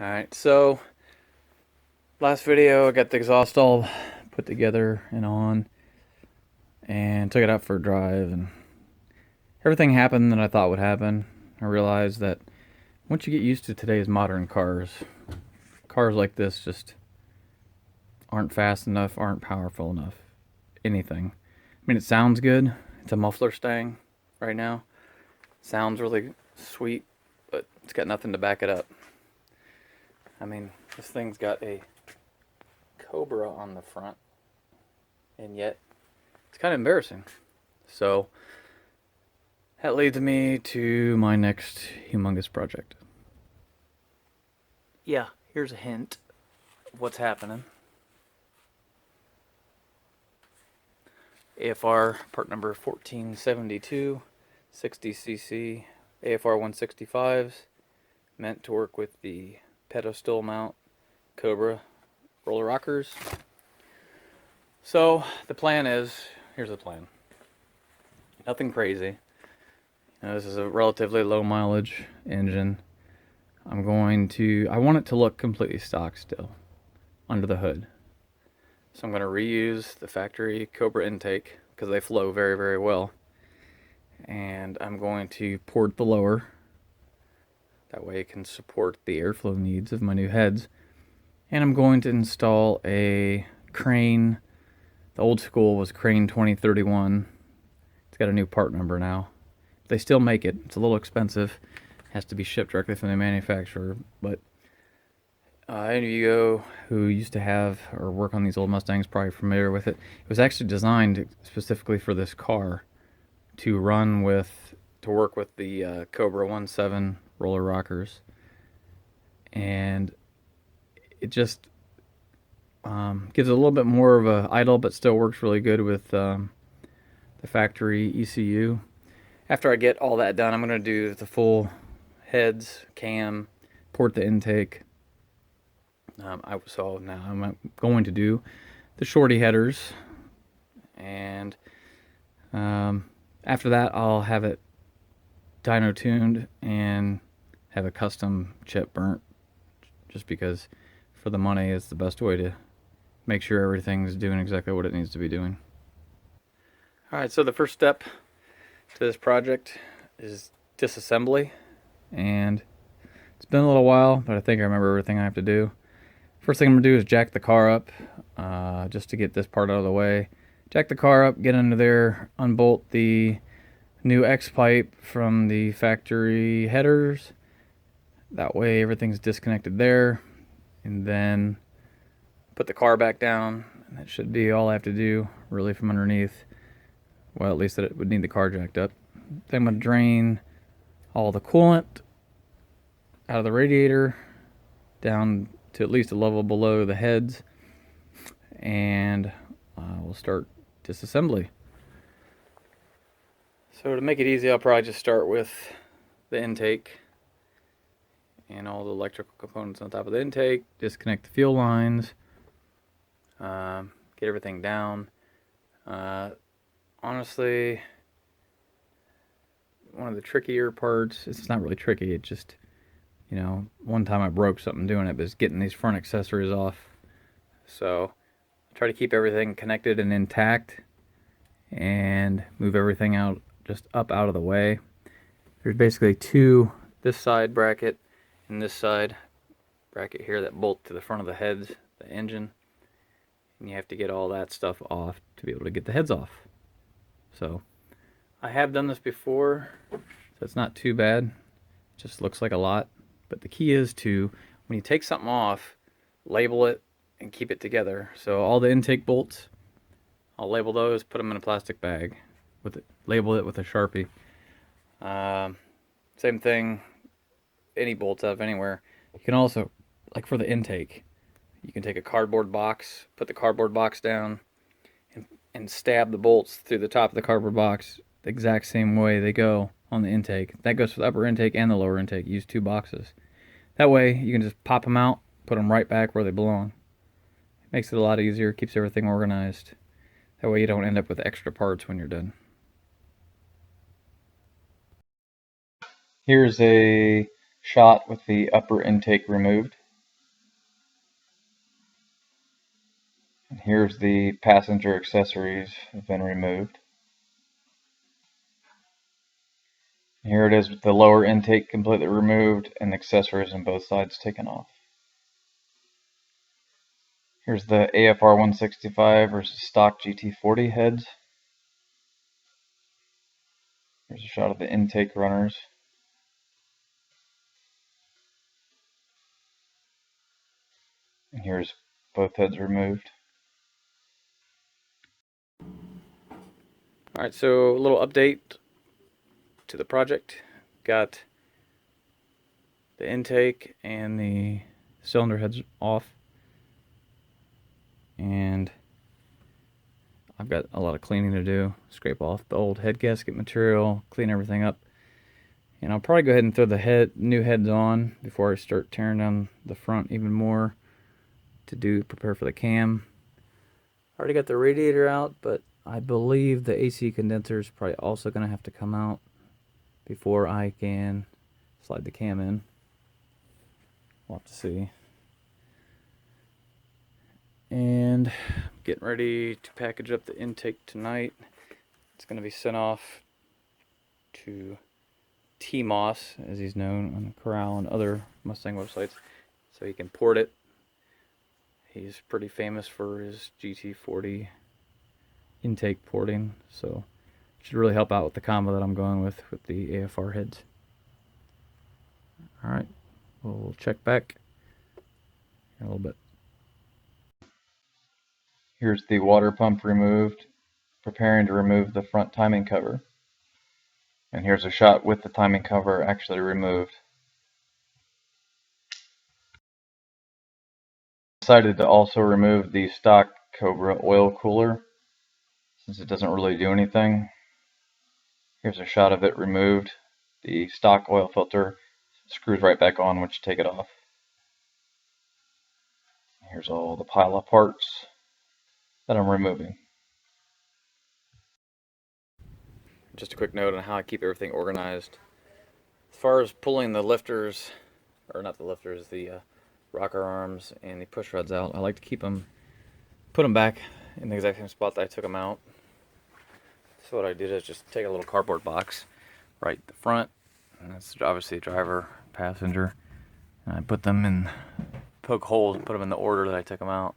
Alright, so last video I got the exhaust all put together and on and took it out for a drive, and everything happened that I thought would happen. I realized that once you get used to today's modern cars like this just aren't fast enough, aren't powerful enough, anything. I mean, it sounds good. It's a muffler stang right now. Sounds really sweet, but it's got nothing to back it up. I mean, this thing's got a Cobra on the front, and yet it's kind of embarrassing. So that leads me to my next humongous project. Yeah, here's a hint of what's happening. AFR part number 1472, 60cc AFR 165s, meant to work with the pedestal mount Cobra roller rockers. So the plan is, here's the plan. Nothing crazy. This is a relatively low mileage engine. I want it to look completely stock still under the hood. So I'm going to reuse the factory Cobra intake because they flow very, very well. And I'm going to port the lower. That way it can support the airflow needs of my new heads. And I'm going to install a crane. The old school was Crane 2031. It's got a new part number now. They still make it. It's a little expensive. It has to be shipped directly from the manufacturer. But any of you who used to have or work on these old Mustangs are probably familiar with it. It was actually designed specifically for this car to work with the Cobra 1.7 roller rockers. And it just gives it a little bit more of a idle, but still works really good with the factory ECU. After I get all that done, I'm going to do the full heads, cam, port the intake. So now I'm going to do the shorty headers, and after that I'll have it dyno tuned and have a custom chip burnt, just because for the money it's the best way to make sure everything's doing exactly what it needs to be doing. Alright, so the first step to this project is disassembly, and it's been a little while, but I think I remember everything I have to do. First thing I'm going to do is jack the car up, just to get this part out of the way. Jack the car up, get under there, unbolt the new X pipe from the factory headers. That way everything's disconnected there, and then put the car back down, and that should be all I have to do really from underneath. Well, at least that it would need the car jacked up. Then I'm going to drain all the coolant out of the radiator down to at least a level below the heads, and we'll start disassembly. So to make it easy, I'll probably just start with the intake and all the electrical components on top of the intake, disconnect the fuel lines, get everything down. Honestly, one of the trickier parts, it's not really tricky, it just, one time I broke something doing it, but it's getting these front accessories off. So I try to keep everything connected and intact and move everything out, just up out of the way. There's basically this side bracket and this side bracket here that bolt to the front of the heads, the engine, and you have to get all that stuff off to be able to get the heads off. So I have done this before, so it's not too bad. It just looks like a lot. But the key is to, when you take something off, label it and keep it together. So all the intake bolts, I'll label those, put them in a plastic bag, label it with a Sharpie. Same thing, any bolts out of anywhere. You can also, like for the intake, you can take a cardboard box, put the cardboard box down, and stab the bolts through the top of the cardboard box the exact same way they go on the intake. That goes for the upper intake and the lower intake. Use 2 boxes. That way you can just pop them out, put them right back where they belong. It makes it a lot easier, keeps everything organized. That way you don't end up with extra parts when you're done. Here's a shot with the upper intake removed. And here's the passenger accessories have been removed. Here it is with the lower intake completely removed and accessories on both sides taken off. Here's the AFR 165 versus stock GT40 heads. Here's a shot of the intake runners. And here's both heads removed. Alright, so a little update to the project. Got the intake and the cylinder heads off. And I've got a lot of cleaning to do. Scrape off the old head gasket material, clean everything up. And I'll probably go ahead and throw the new heads on before I start tearing down the front even more to prepare for the cam. Already got the radiator out, but I believe the AC condenser is probably also going to have to come out before I can slide the cam in. We'll have to see. And getting ready to package up the intake tonight. It's going to be sent off to TMOSS, as he's known on the Corral and other Mustang websites, so he can port it. He's pretty famous for his GT40 intake porting, so it should really help out with the combo that I'm going with the AFR heads. Alright, we'll check back in a little bit. Here's the water pump removed, preparing to remove the front timing cover. And here's a shot with the timing cover actually removed. Decided to also remove the stock Cobra oil cooler since it doesn't really do anything. Here's a shot of it removed. The stock oil filter screws right back on once you take it off. Here's all the pile of parts that I'm removing. Just a quick note on how I keep everything organized. As far as pulling the lifters, or not the lifters, the rocker arms and the push rods out, I like to put them back in the exact same spot that I took them out. So what I did is just take a little cardboard box right at the front, and that's obviously driver, passenger, and I put them in, poke holes and put them in the order that I took them out.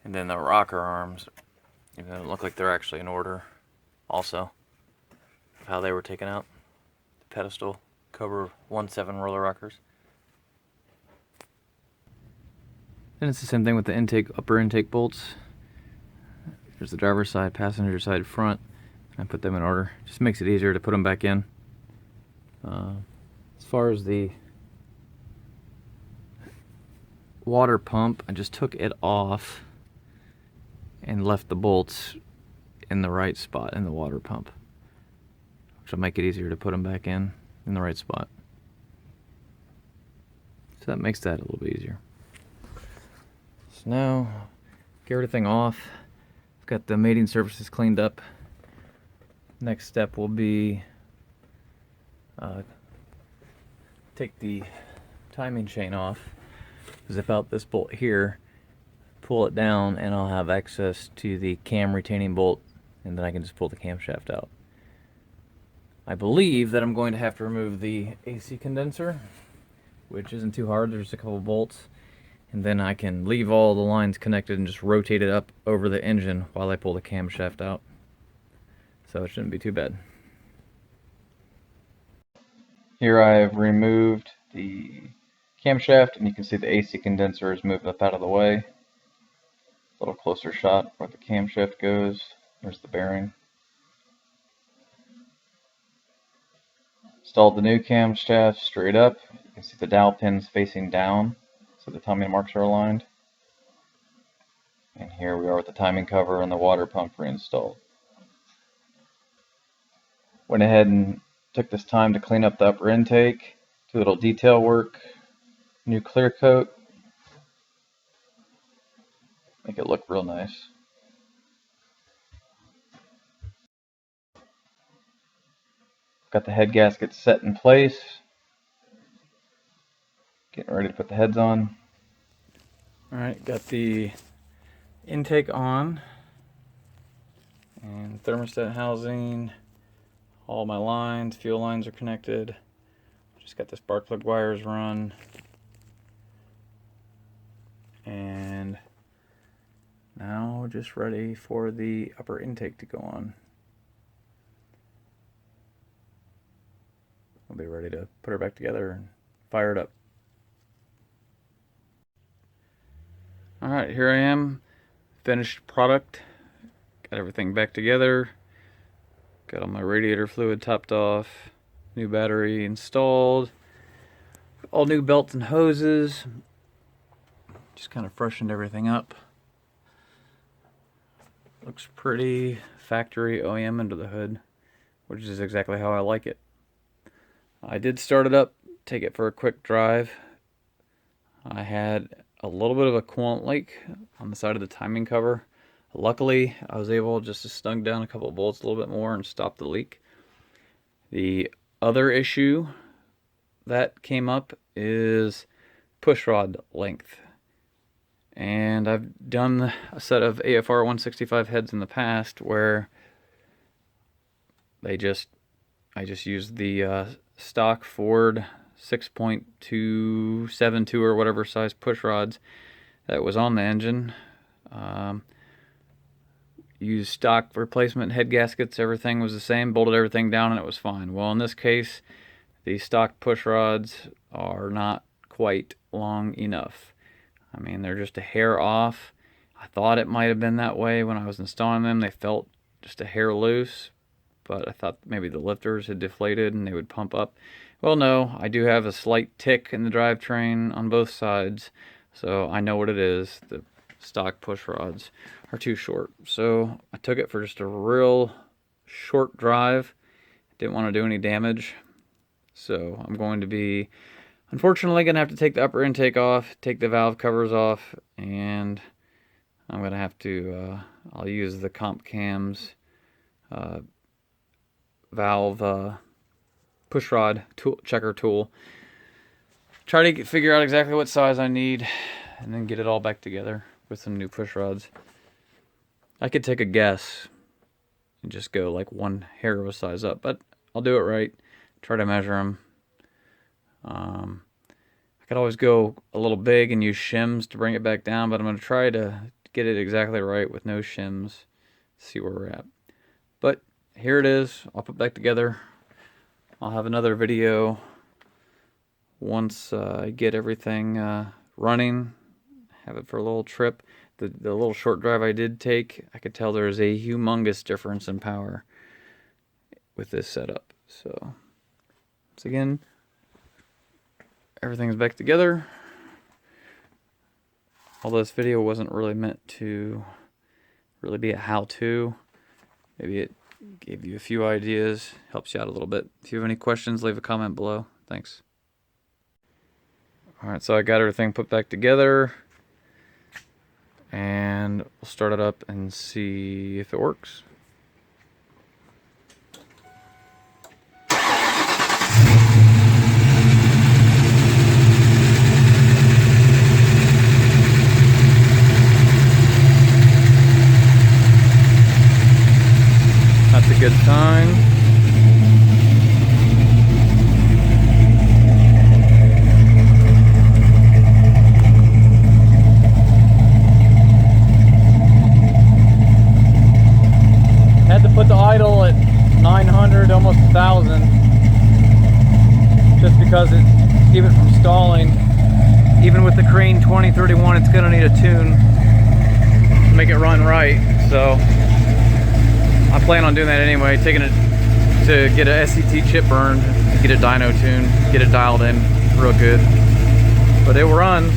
And then the rocker arms, even though it look like they're actually in order also of how they were taken out. The pedestal Cobra 1.7 roller rockers. And it's the same thing with the upper intake bolts. There's the driver's side, passenger side, front. I put them in order. Just makes it easier to put them back in. As far as the water pump, I just took it off and left the bolts in the right spot in the water pump, which will make it easier to put them back in the right spot. So that makes that a little bit easier. So now, get everything off. I've got the mating surfaces cleaned up. Next step will be take the timing chain off, zip out this bolt here, pull it down, and I'll have access to the cam retaining bolt, and then I can just pull the camshaft out. I believe that I'm going to have to remove the AC condenser, which isn't too hard. There's a couple bolts, and then I can leave all the lines connected and just rotate it up over the engine while I pull the camshaft out. So it shouldn't be too bad. Here I have removed the camshaft, and you can see the AC condenser is moved up out of the way. A little closer shot where the camshaft goes. There's the bearing. Installed the new camshaft straight up. You can see the dowel pins facing down, so the timing marks are aligned. And here we are with the timing cover and the water pump reinstalled. Went ahead and took this time to clean up the upper intake, do a little detail work, new clear coat, make it look real nice. Got the head gasket set in place. Getting ready to put the heads on. Alright, got the intake on, and thermostat housing, all my lines, fuel lines are connected. Just got the spark plug wires run, and now just ready for the upper intake to go on. We'll be ready to put her back together and fire it up. Alright, here I am, finished product. Got everything back together. Got all my radiator fluid topped off. New battery installed. All new belts and hoses. Just kind of freshened everything up. Looks pretty factory OEM under the hood, which is exactly how I like it. I did start it up, take it for a quick drive. I had a little bit of a coolant leak on the side of the timing cover. Luckily, I was able just to snug down a couple of bolts a little bit more and stop the leak. The other issue that came up is push rod length. And I've done a set of AFR 165 heads in the past where I just used the stock Ford 6.272 or whatever size push rods that was on the engine. Used stock replacement head gaskets, everything was the same, bolted everything down and it was fine. Well, in this case, the stock push rods are not quite long enough. I mean, they're just a hair off. I thought it might have been that way when I was installing them. They felt just a hair loose, but I thought maybe the lifters had deflated and they would pump up. Well, no, I do have a slight tick in the drivetrain on both sides, so I know what it is. The stock push rods are too short. So I took it for just a real short drive. Didn't want to do any damage. So I'm going to be, unfortunately, going to have to take the upper intake off, take the valve covers off, and I'm going to have to, I'll use the comp cams valve push rod tool, checker tool. Try to figure out exactly what size I need and then get it all back together with some new push rods. I could take a guess and just go like one hair of a size up, but I'll do it right. Try to measure them. I could always go a little big and use shims to bring it back down, but I'm going to try to get it exactly right with no shims. See where we're at. But here it is. I'll put it back together. I'll have another video once I get everything running. Have it for a little trip. The little short drive I did take, I could tell there's a humongous difference in power with this setup. So, once again, everything's back together. Although this video wasn't really meant to really be a how-to. Maybe it gave you a few ideas, helps you out a little bit. If you have any questions, leave a comment below. Thanks. Alright, so I got everything put back together. And we'll start it up and see if it works. That's a good sign. Had to put the idle at 900, almost 1,000, just because it keep it from stalling. Even with the Crane 2031, it's going to need a tune to make it run right. So I plan on doing that anyway, taking it to get a SCT chip burned, get a dyno tune, get it dialed in real good. But it will run.